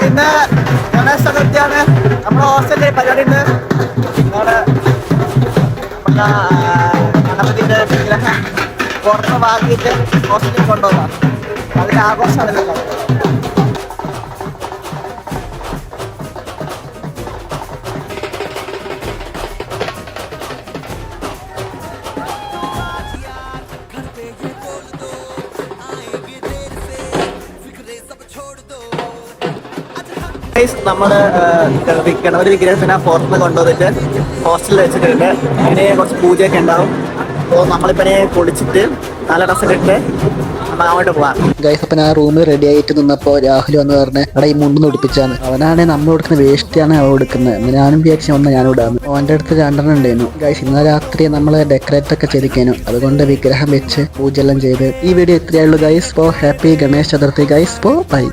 ഇന്ന് ഗണേശ ചതുർത്ഥിയാണ്. നമ്മുടെ ഹോസ്റ്റലിൽ പരിപാടി ഉണ്ട്. ഗണപതിയുടെ വിഗ്രഹം പുറത്ത് വാങ്ങിയിട്ട് ഹോസ്റ്റലിൽ കൊണ്ടുപോകാം. അതിന് ആഘോഷമാണ്. നമ്മള് ഗണപതി വിഗ്രഹത്തിനെ പുറത്ത് കൊണ്ടുവന്നിട്ട് ഹോസ്റ്റലിൽ വെച്ചിട്ടുണ്ട്. അതിന് കുറച്ച് പൂജയൊക്കെ ഉണ്ടാവും. അപ്പോൾ നമ്മളിപ്പനെ പൊളിച്ചിട്ട് നല്ല ഡ്രസ്സിലിട്ട് നമ്മൾ അങ്ങോട്ട് പോവാം. ഗൈസ്, അപ്പം ആ റൂമിൽ റെഡി ആയിട്ട് നിന്നപ്പോൾ രാഹുൽ വന്ന് പറഞ്ഞ് അവിടെ ഈ മുണ്ടെന്ന് ഉടുപ്പിച്ചാണ്. അവനാണ് നമ്മൾ കൊടുക്കുന്ന വേസ്റ്റാണ് അവൻ കൊടുക്കുന്നത്. ഞാനും വിചാരിച്ചു വന്ന് ഞാനും ഇടാന്ന്. അവൻ്റെ അടുത്ത് 2 ഉണ്ടായിരുന്നു. ഗൈസ്, ഇന്നലെ രാത്രി നമ്മൾ ഡെക്കറേറ്റ് ഒക്കെ ചെയ്തിരിക്കാനും, അതുകൊണ്ട് വിഗ്രഹം വെച്ച് പൂജ എല്ലാം ചെയ്ത് ഈ വീഡിയോ ഇത്രയേ ഉള്ളൂ ഗൈസ്. ഇപ്പോൾ ഹാപ്പി ഗണേശ ചതുർത്ഥി ഗൈസ്. ഇപ്പോൾ ബൈ.